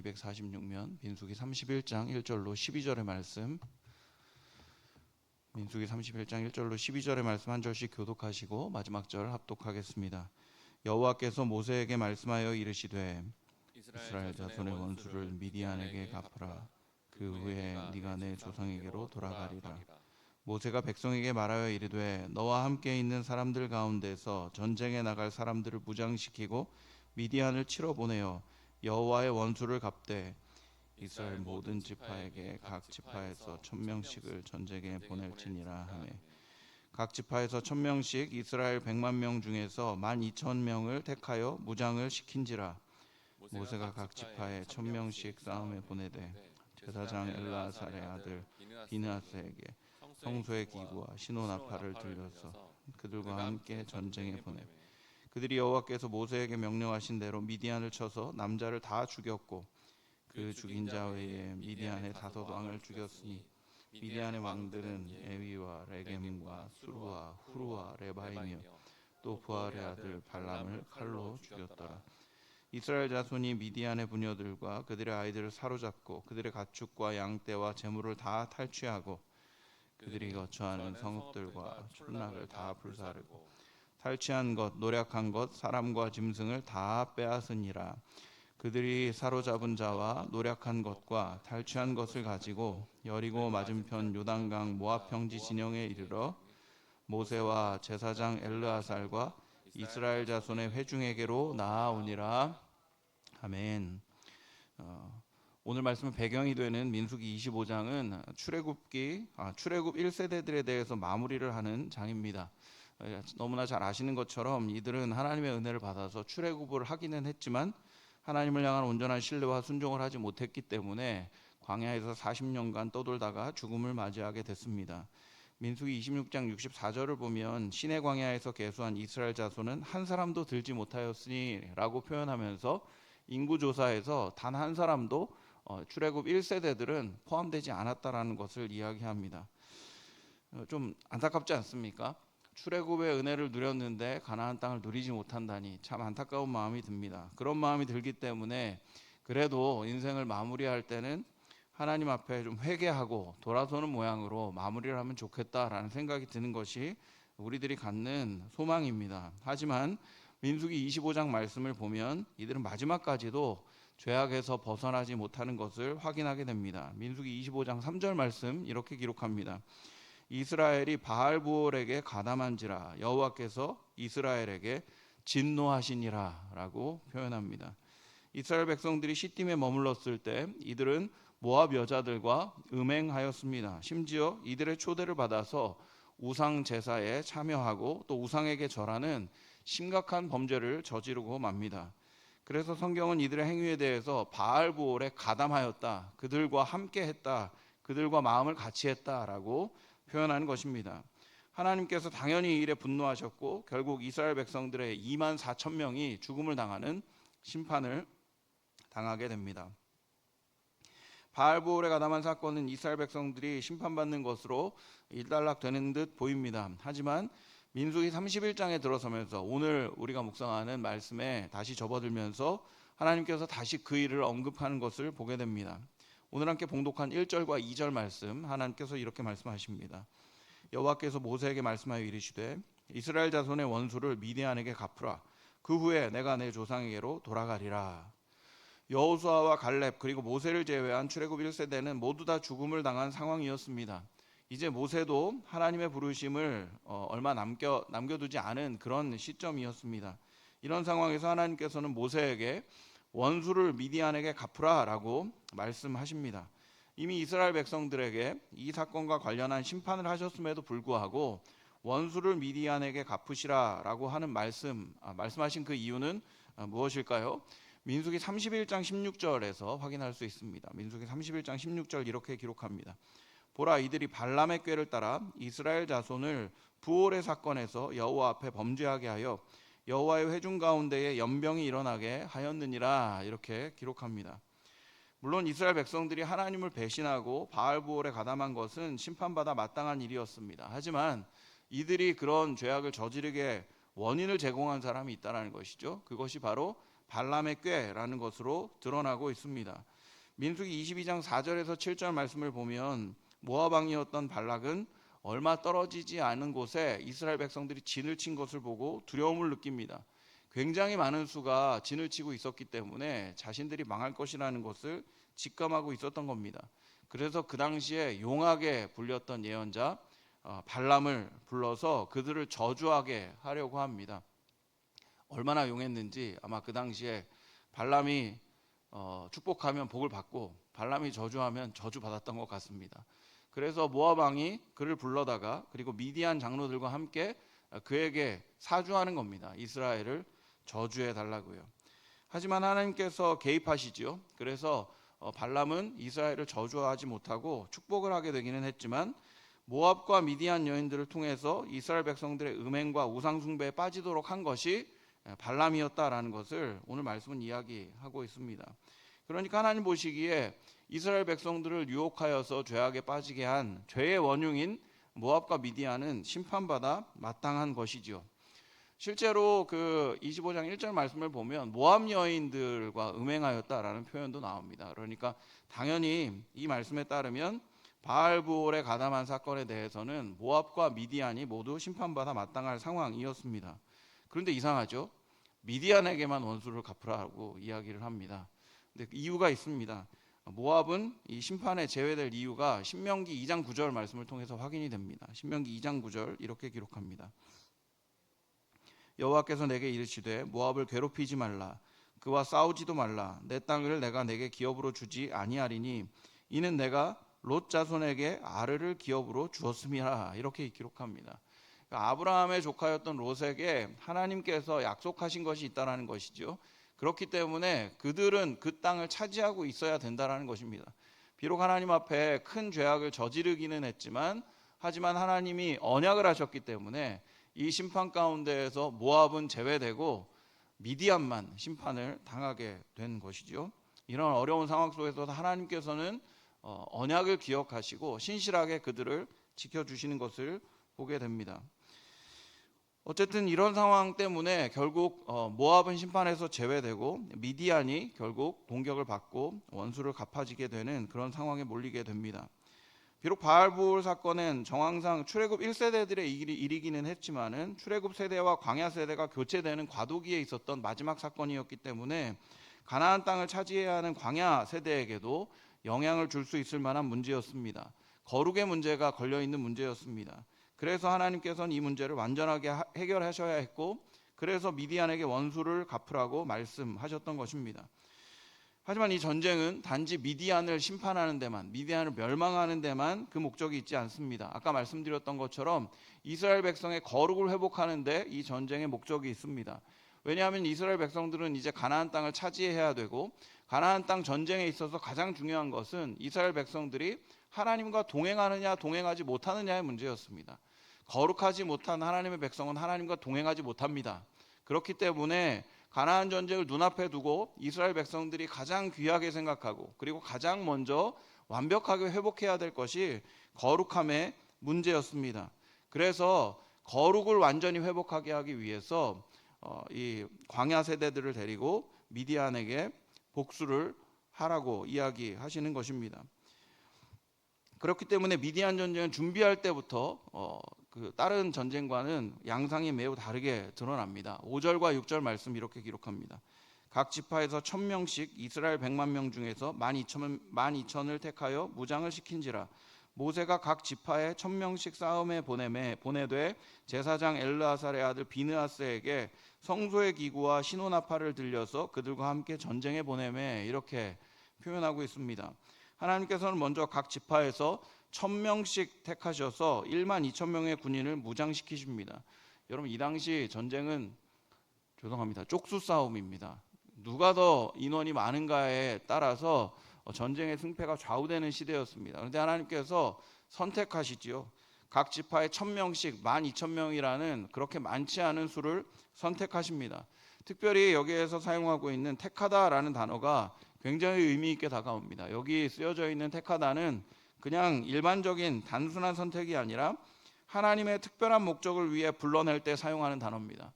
246면 민수기 31장 1절로 12절의 말씀, 민수기 31장 1절로 12절의 말씀 한 절씩 교독하시고 마지막 절 합독하겠습니다. 여호와께서 모세에게 말씀하여 이르시되 이스라엘 자손의 원수를 미디안에게 갚으라. 그 후에 네가 내 조상에게로 돌아가리라. 모세가 백성에게 말하여 이르되 너와 함께 있는 사람들 가운데서 전쟁에 나갈 사람들을 무장시키고 미디안을 치러 보내어 여호와의 원수를 갚되 이스라엘 모든 지파에게 각 지파에서 1000명씩을 전쟁에 보낼지니라 하매 각 지파에서 1000명씩 이스라엘 100만 중에서 12,000명을 택하여 무장을 시킨지라. 모세가 각 지파에 1000명씩 싸움에 보내되 제사장 엘르아살의 아들 비느하스에게 성소의 기구와 시노나팔을 들려서 그들과 함께 전쟁에 보내 그들이 여호와께서 모세에게 명령하신 대로 미디안을 쳐서 남자를 다 죽였고 그 죽인 자 외에 미디안의 5 왕을 죽였으니 미디안의 왕들은 에위와 레겜과 수루와 후루와 레바이며 또 부알의 아들 발람을 칼로 죽였더라. 이스라엘 자손이 미디안의 부녀들과 그들의 아이들을 사로잡고 그들의 가축과 양떼와 재물을 다 탈취하고 그들이 거처하는 성읍들과 촌락을 다 불사르고 탈취한 것, 노략한 것, 사람과 짐승을 다 빼앗으니라. 그들이 사로잡은 자와 노략한 것과 탈취한 것을 가지고 여리고 맞은편 요단강 모압 평지 진영에 이르러 모세와 제사장 엘르아살과 이스라엘 자손의 회중에게로 나아오니라. 아멘. 오늘 말씀은 배경이 되는 민수기 25장은 출애굽 1세대들에 대해서 마무리를 하는 장입니다. 너무나 잘 아시는 것처럼 이들은 하나님의 은혜를 받아서 출애굽을 하기는 했지만 하나님을 향한 온전한 신뢰와 순종을 하지 못했기 때문에 광야에서 40년간 떠돌다가 죽음을 맞이하게 됐습니다. 민수기 26장 64절을 보면 신의 광야에서 계수한 이스라엘 자손은 한 사람도 들지 못하였으니 라고 표현하면서 인구조사에서 단 한 사람도 출애굽 1세대들은 포함되지 않았다라는 것을 이야기합니다. 좀 안타깝지 않습니까? 출애굽의 은혜를 누렸는데 가나안 땅을 누리지 못한다니 참 안타까운 마음이 듭니다. 그런 마음이 들기 때문에 그래도 인생을 마무리할 때는 하나님 앞에 좀 회개하고 돌아서는 모양으로 마무리를 하면 좋겠다라는 생각이 드는 것이 우리들이 갖는 소망입니다. 하지만 민수기 25장 말씀을 보면 이들은 마지막까지도 죄악에서 벗어나지 못하는 것을 확인하게 됩니다. 민수기 25장 3절 말씀 이렇게 기록합니다. 이스라엘이 바알부올에게 가담한지라 여호와께서 이스라엘에게 진노하시니라 라고 표현합니다. 이스라엘 백성들이 시딤에 머물렀을 때 이들은 모압 여자들과 음행하였습니다. 심지어 이들의 초대를 받아서 우상 제사에 참여하고 또 우상에게 절하는 심각한 범죄를 저지르고 맙니다. 그래서 성경은 이들의 행위에 대해서 바알부올에 가담하였다, 그들과 함께 했다, 그들과 마음을 같이 했다라고 표현하는 것입니다. 하나님께서 당연히 이 일에 분노하셨고 결국 이스라엘 백성들의 24,000명이 죽음을 당하는 심판을 당하게 됩니다. 바알부올에 가담한 사건은 이스라엘 백성들이 심판받는 것으로 일단락되는 듯 보입니다. 하지만 민수기 31장에 들어서면서 오늘 우리가 묵상하는 말씀에 다시 접어들면서 하나님께서 다시 그 일을 언급하는 것을 보게 됩니다. 오늘 함께 봉독한 1절과 2절 말씀, 하나님께서 이렇게 말씀하십니다. 여호와께서 모세에게 말씀하여 이르시되 이스라엘 자손의 원수를 미디안에게 갚으라. 그 후에 내가 내 조상에게로 돌아가리라. 여호수아와 갈렙 그리고 모세를 제외한 출애굽 1세대는 모두 다 죽음을 당한 상황이었습니다. 이제 모세도 하나님의 부르심을 얼마 남겨두지 않은 그런 시점이었습니다. 이런 상황에서 하나님께서는 모세에게 원수를 미디안에게 갚으라 라고 말씀하십니다. 이미 이스라엘 백성들에게 이 사건과 관련한 심판을 하셨음에도 불구하고 원수를 미디안에게 갚으시라 라고 하는 말씀하신 그 이유는 무엇일까요? 민수기 31장 16절에서 확인할 수 있습니다. 민수기 31장 16절 이렇게 기록합니다. 보라, 이들이 발람의 꾀를 따라 이스라엘 자손을 부올의 사건에서 여호와 앞에 범죄하게 하여 여호와의 회중 가운데에 연병이 일어나게 하였느니라 이렇게 기록합니다. 물론 이스라엘 백성들이 하나님을 배신하고 바알부올에 가담한 것은 심판받아 마땅한 일이었습니다. 하지만 이들이 그런 죄악을 저지르게 원인을 제공한 사람이 있다는 것이죠. 그것이 바로 발람의 꾀라는 것으로 드러나고 있습니다. 민수기 22장 4절에서 7절 말씀을 보면 모압 왕이었던 발락은 얼마 떨어지지 않은 곳에 이스라엘 백성들이 진을 친 것을 보고 두려움을 느낍니다. 굉장히 많은 수가 진을 치고 있었기 때문에 자신들이 망할 것이라는 것을 직감하고 있었던 겁니다. 그래서 그 당시에 용하게 불렸던 예언자 발람을 불러서 그들을 저주하게 하려고 합니다. 얼마나 용했는지 아마 그 당시에 발람이 축복하면 복을 받고 발람이 저주하면 저주 받았던 것 같습니다. 그래서 모압 왕이 그를 불러다가 그리고 미디안 장로들과 함께 그에게 사주하는 겁니다. 이스라엘을 저주해 달라고요. 하지만 하나님께서 개입하시죠. 그래서 발람은 이스라엘을 저주하지 못하고 축복을 하게 되기는 했지만 모압과 미디안 여인들을 통해서 이스라엘 백성들의 음행과 우상 숭배에 빠지도록 한 것이 발람이었다라는 것을 오늘 말씀은 이야기하고 있습니다. 그러니까 하나님 보시기에 이스라엘 백성들을 유혹하여서 죄악에 빠지게 한 죄의 원흉인 모압과 미디안은 심판받아 마땅한 것이죠. 실제로 그 25장 1절 말씀을 보면 모압 여인들과 음행하였다라는 표현도 나옵니다. 그러니까 당연히 이 말씀에 따르면 바알부올에 가담한 사건에 대해서는 모압과 미디안이 모두 심판받아 마땅할 상황이었습니다. 그런데 이상하죠. 미디안에게만 원수를 갚으라고 이야기를 합니다. 근데 이유가 있습니다. 모압은 이 심판에 제외될 이유가 신명기 2장 9절 말씀을 통해서 확인이 됩니다. 신명기 2장 9절 이렇게 기록합니다. 여호와께서 내게 이르시되 모압을 괴롭히지 말라. 그와 싸우지도 말라. 내 땅을 내가 내게 기업으로 주지 아니하리니 이는 내가 롯 자손에게 아르를 기업으로 주었음이라. 이렇게 기록합니다. 그러니까 아브라함의 조카였던 롯에게 하나님께서 약속하신 것이 있다라는 것이죠. 그렇기 때문에 그들은 그 땅을 차지하고 있어야 된다라는 것입니다. 비록 하나님 앞에 큰 죄악을 저지르기는 했지만 하지만 하나님이 언약을 하셨기 때문에 이 심판 가운데에서 모압은 제외되고 미디안만 심판을 당하게 된 것이죠. 이런 어려운 상황 속에서 하나님께서는 언약을 기억하시고 신실하게 그들을 지켜주시는 것을 보게 됩니다. 어쨌든 이런 상황 때문에 결국 모압은 심판에서 제외되고 미디안이 결국 공격을 받고 원수를 갚아지게 되는 그런 상황에 몰리게 됩니다. 비록 바알부올 사건은 정황상 출애굽 1세대들의 일이기는 했지만은 출애굽 세대와 광야 세대가 교체되는 과도기에 있었던 마지막 사건이었기 때문에 가나안 땅을 차지해야 하는 광야 세대에게도 영향을 줄 수 있을 만한 문제였습니다. 거룩의 문제가 걸려 있는 문제였습니다. 그래서 하나님께서는 이 문제를 완전하게 해결하셔야 했고 그래서 미디안에게 원수를 갚으라고 말씀하셨던 것입니다. 하지만 이 전쟁은 단지 미디안을 심판하는 데만, 미디안을 멸망하는 데만 그 목적이 있지 않습니다. 아까 말씀드렸던 것처럼 이스라엘 백성의 거룩을 회복하는 데 이 전쟁의 목적이 있습니다. 왜냐하면 이스라엘 백성들은 이제 가나안 땅을 차지해야 되고 가나안 땅 전쟁에 있어서 가장 중요한 것은 이스라엘 백성들이 하나님과 동행하느냐 동행하지 못하느냐의 문제였습니다. 거룩하지 못한 하나님의 백성은 하나님과 동행하지 못합니다. 그렇기 때문에 가나안 전쟁을 눈앞에 두고 이스라엘 백성들이 가장 귀하게 생각하고 그리고 가장 먼저 완벽하게 회복해야 될 것이 거룩함의 문제였습니다. 그래서 거룩을 완전히 회복하게 하기 위해서 이 광야 세대들을 데리고 미디안에게 복수를 하라고 이야기하시는 것입니다. 그렇기 때문에 미디안 전쟁은 준비할 때부터 그 다른 전쟁과는 양상이 매우 다르게 드러납니다. 5절과 6절 말씀 이렇게 기록합니다. 각 지파에서 1000명씩 이스라엘 100만 명 중에서 12,000을 택하여 무장을 시킨지라. 모세가 각 지파에 1000명씩 싸움에 보내되 제사장 엘르아살의 아들 비느하스에게 성소의 기구와 신호나팔을 들려서 그들과 함께 전쟁에 보내매. 이렇게 표현하고 있습니다. 하나님께서는 먼저 각 지파에서 1000명씩 택하셔서 12,000명의 군인을 무장시키십니다. 여러분 이 당시 전쟁은 쪽수 싸움입니다. 누가 더 인원이 많은가에 따라서 전쟁의 승패가 좌우되는 시대였습니다. 그런데 하나님께서 선택하시지요. 각 지파에 1000명씩 12,000명이라는 그렇게 많지 않은 수를 선택하십니다. 특별히 여기에서 사용하고 있는 택하다라는 단어가 굉장히 의미 있게 다가옵니다. 여기 쓰여져 있는 택하다는 그냥 일반적인 단순한 선택이 아니라 하나님의 특별한 목적을 위해 불러낼 때 사용하는 단어입니다.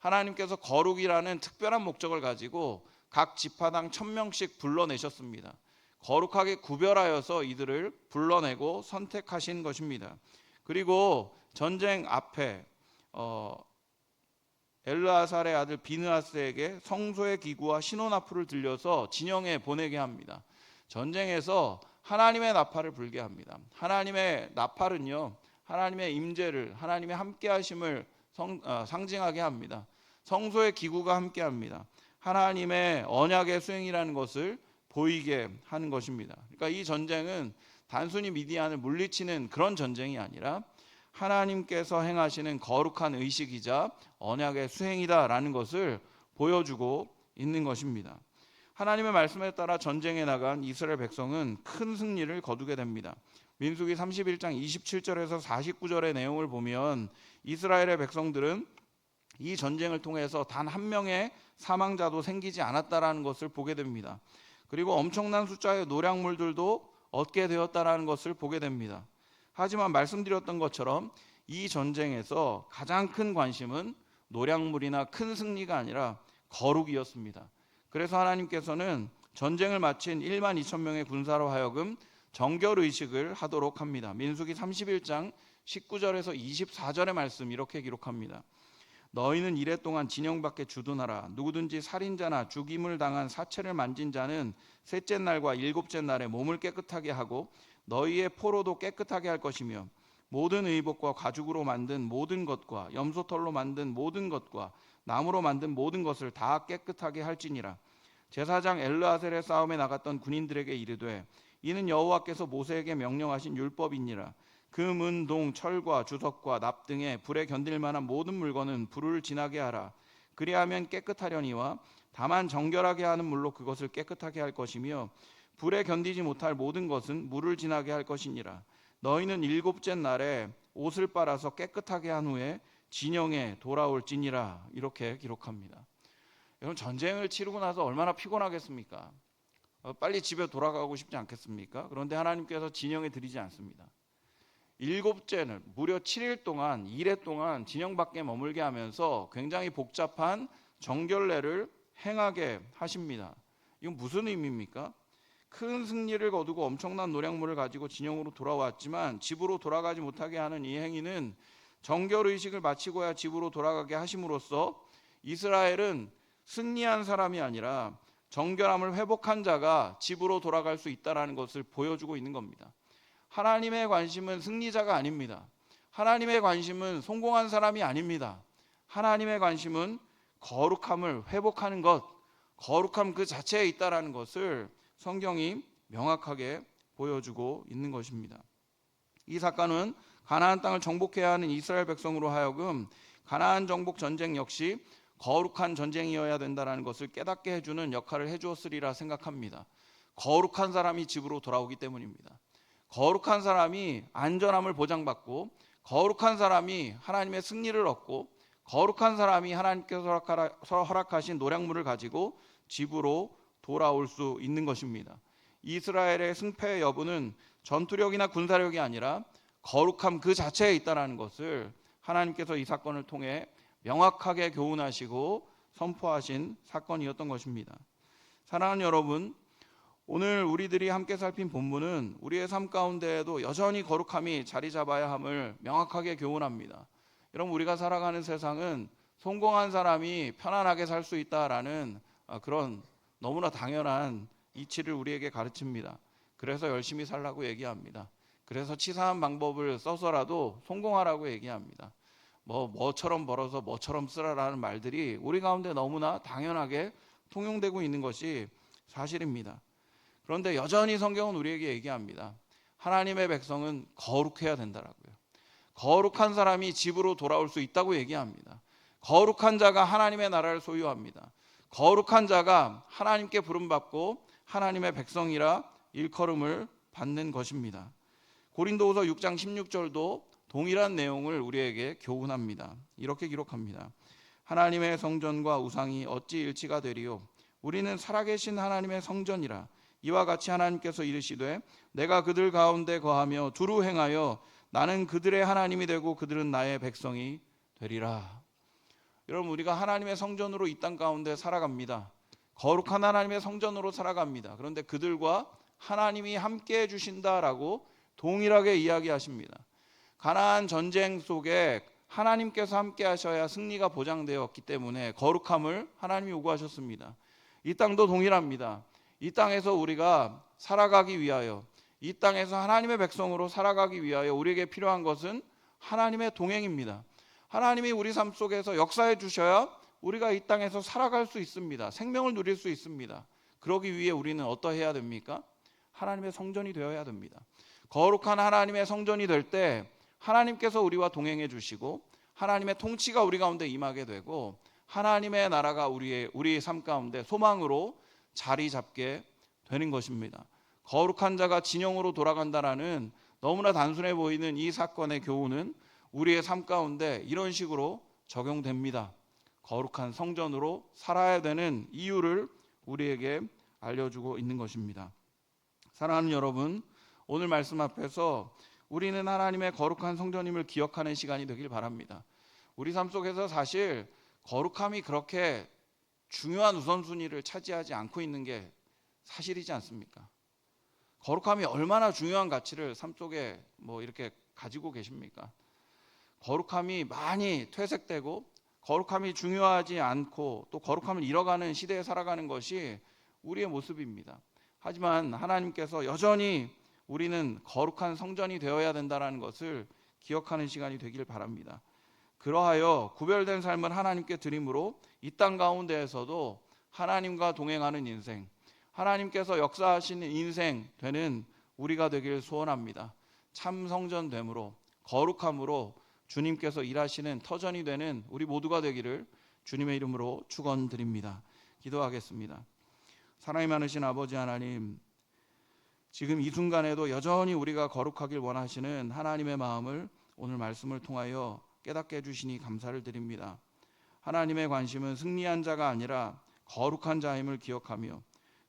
하나님께서 거룩이라는 특별한 목적을 가지고 각 지파당 1000명씩 불러내셨습니다. 거룩하게 구별하여서 이들을 불러내고 선택하신 것입니다. 그리고 전쟁 앞에 엘르아살의 아들 비느하스에게 성소의 기구와 신혼나팔을 들려서 진영에 보내게 합니다. 전쟁에서 하나님의 나팔을 불게 합니다. 하나님의 나팔은요, 하나님의 임재를, 하나님의 함께하심을 상징하게 합니다. 성소의 기구가 함께합니다. 하나님의 언약의 수행이라는 것을 보이게 하는 것입니다. 그러니까 이 전쟁은 단순히 미디안을 물리치는 그런 전쟁이 아니라 하나님께서 행하시는 거룩한 의식이자 언약의 수행이다라는 것을 보여주고 있는 것입니다. 하나님의 말씀에 따라 전쟁에 나간 이스라엘 백성은 큰 승리를 거두게 됩니다. 민수기 31장 27절에서 49절의 내용을 보면 이스라엘의 백성들은 이 전쟁을 통해서 단 한 명의 사망자도 생기지 않았다라는 것을 보게 됩니다. 그리고 엄청난 숫자의 노략물들도 얻게 되었다라는 것을 보게 됩니다. 하지만 말씀드렸던 것처럼 이 전쟁에서 가장 큰 관심은 노략물이나 큰 승리가 아니라 거룩이었습니다. 그래서 하나님께서는 전쟁을 마친 1만 2천 명의 군사로 하여금 정결의식을 하도록 합니다. 민수기 31장 19절에서 24절의 말씀 이렇게 기록합니다. 너희는 이레 동안 진영 밖에 주둔하라. 누구든지 살인자나 죽임을 당한 사체를 만진 자는 셋째 날과 일곱째 날에 몸을 깨끗하게 하고 너희의 포로도 깨끗하게 할 것이며 모든 의복과 가죽으로 만든 모든 것과 염소털로 만든 모든 것과 나무로 만든 모든 것을 다 깨끗하게 할지니라. 제사장 엘르아셀의 싸움에 나갔던 군인들에게 이르되 이는 여호와께서 모세에게 명령하신 율법이니라. 금, 은, 동, 철과 주석과 납 등의 불에 견딜 만한 모든 물건은 불을 지나게 하라. 그리하면 깨끗하려니와 다만 정결하게 하는 물로 그것을 깨끗하게 할 것이며 불에 견디지 못할 모든 것은 물을 지나게 할 것이니라. 너희는 일곱째 날에 옷을 빨아서 깨끗하게 한 후에 진영에 돌아올지니라. 이렇게 기록합니다. 여러분, 전쟁을 치르고 나서 얼마나 피곤하겠습니까? 빨리 집에 돌아가고 싶지 않겠습니까? 그런데 하나님께서 진영에 들이지 않습니다. 일곱째는 무려 7일 동안, 이레 동안 진영 밖에 머물게 하면서 굉장히 복잡한 정결례를 행하게 하십니다. 이건 무슨 의미입니까? 큰 승리를 거두고 엄청난 노략물을 가지고 진영으로 돌아왔지만 집으로 돌아가지 못하게 하는 이 행위는 정결의식을 마치고야 집으로 돌아가게 하심으로써 이스라엘은 승리한 사람이 아니라 정결함을 회복한 자가 집으로 돌아갈 수 있다는 것을 보여주고 있는 겁니다. 하나님의 관심은 승리자가 아닙니다. 하나님의 관심은 성공한 사람이 아닙니다. 하나님의 관심은 거룩함을 회복하는 것, 거룩함 그 자체에 있다는 것을 성경이 명확하게 보여주고 있는 것입니다. 이 사건은 가나안 땅을 정복해야 하는 이스라엘 백성으로 하여금 가나안 정복 전쟁 역시 거룩한 전쟁이어야 된다는 것을 깨닫게 해주는 역할을 해주었으리라 생각합니다. 거룩한 사람이 집으로 돌아오기 때문입니다. 거룩한 사람이 안전함을 보장받고 거룩한 사람이 하나님의 승리를 얻고 거룩한 사람이 하나님께서 허락하신 노략물을 가지고 집으로 돌아올 수 있는 것입니다. 이스라엘의 승패의 여부는 전투력이나 군사력이 아니라 거룩함 그 자체에 있다는 것을 하나님께서 이 사건을 통해 명확하게 교훈하시고 선포하신 사건이었던 것입니다. 사랑하는 여러분, 오늘 우리들이 함께 살핀 본문은 우리의 삶 가운데에도 여전히 거룩함이 자리 잡아야 함을 명확하게 교훈합니다. 여러분, 우리가 살아가는 세상은 성공한 사람이 편안하게 살 수 있다라는 그런 너무나 당연한 이치를 우리에게 가르칩니다. 그래서 열심히 살라고 얘기합니다. 그래서 치사한 방법을 써서라도 성공하라고 얘기합니다. 뭐처럼 벌어서 뭐처럼 쓰라라는 말들이 우리 가운데 너무나 당연하게 통용되고 있는 것이 사실입니다. 그런데 여전히 성경은 우리에게 얘기합니다. 하나님의 백성은 거룩해야 된다라고요. 거룩한 사람이 집으로 돌아올 수 있다고 얘기합니다. 거룩한 자가 하나님의 나라를 소유합니다. 거룩한 자가 하나님께 부름받고 하나님의 백성이라 일컬음을 받는 것입니다. 고린도후서 6장 16절도 동일한 내용을 우리에게 교훈합니다. 이렇게 기록합니다. 하나님의 성전과 우상이 어찌 일치가 되리요? 우리는 살아계신 하나님의 성전이라. 이와 같이 하나님께서 이르시되 내가 그들 가운데 거하며 두루 행하여 나는 그들의 하나님이 되고 그들은 나의 백성이 되리라. 여러분, 우리가 하나님의 성전으로 이 땅 가운데 살아갑니다. 거룩한 하나님의 성전으로 살아갑니다. 그런데 그들과 하나님이 함께 해주신다라고 동일하게 이야기하십니다. 가나안 전쟁 속에 하나님께서 함께 하셔야 승리가 보장되었기 때문에 거룩함을 하나님이 요구하셨습니다. 이 땅도 동일합니다. 이 땅에서 우리가 살아가기 위하여, 이 땅에서 하나님의 백성으로 살아가기 위하여 우리에게 필요한 것은 하나님의 동행입니다. 하나님이 우리 삶 속에서 역사해 주셔야 우리가 이 땅에서 살아갈 수 있습니다. 생명을 누릴 수 있습니다. 그러기 위해 우리는 어떠해야 됩니까? 하나님의 성전이 되어야 됩니다. 거룩한 하나님의 성전이 될 때 하나님께서 우리와 동행해 주시고 하나님의 통치가 우리 가운데 임하게 되고 하나님의 나라가 우리의 삶 가운데 소망으로 자리 잡게 되는 것입니다. 거룩한 자가 진영으로 돌아간다라는 너무나 단순해 보이는 이 사건의 교훈은 우리의 삶 가운데 이런 식으로 적용됩니다. 거룩한 성전으로 살아야 되는 이유를 우리에게 알려주고 있는 것입니다. 사랑하는 여러분, 오늘 말씀 앞에서 우리는 하나님의 거룩한 성전임을 기억하는 시간이 되길 바랍니다. 우리 삶 속에서 사실 거룩함이 그렇게 중요한 우선순위를 차지하지 않고 있는 게 사실이지 않습니까? 거룩함이 얼마나 중요한 가치를 삶 속에 이렇게 가지고 계십니까? 거룩함이 많이 퇴색되고 거룩함이 중요하지 않고 또 거룩함을 잃어가는 시대에 살아가는 것이 우리의 모습입니다. 하지만 하나님께서 여전히 우리는 거룩한 성전이 되어야 된다는 것을 기억하는 시간이 되길 바랍니다. 그러하여 구별된 삶을 하나님께 드림으로 이 땅 가운데에서도 하나님과 동행하는 인생, 하나님께서 역사하시는 인생 되는 우리가 되길 소원합니다. 참 성전됨으로 거룩함으로 주님께서 일하시는 터전이 되는 우리 모두가 되기를 주님의 이름으로 축원드립니다. 기도하겠습니다. 사랑이 많으신 아버지 하나님, 지금 이 순간에도 여전히 우리가 거룩하길 원하시는 하나님의 마음을 오늘 말씀을 통하여 깨닫게 해주시니 감사를 드립니다. 하나님의 관심은 승리한 자가 아니라 거룩한 자임을 기억하며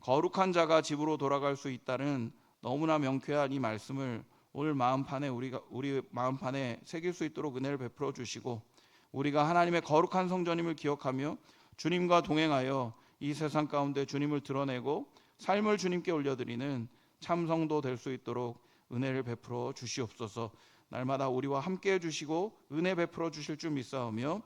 거룩한 자가 집으로 돌아갈 수 있다는 너무나 명쾌한 이 말씀을 오늘 마음판에 우리 마음판에 새길 수 있도록 은혜를 베풀어 주시고 우리가 하나님의 거룩한 성전임을 기억하며 주님과 동행하여 이 세상 가운데 주님을 드러내고 삶을 주님께 올려드리는 참 성도 될 수 있도록 은혜를 베풀어 주시옵소서. 날마다 우리와 함께 해주시고 은혜 베풀어 주실 줄 믿사오며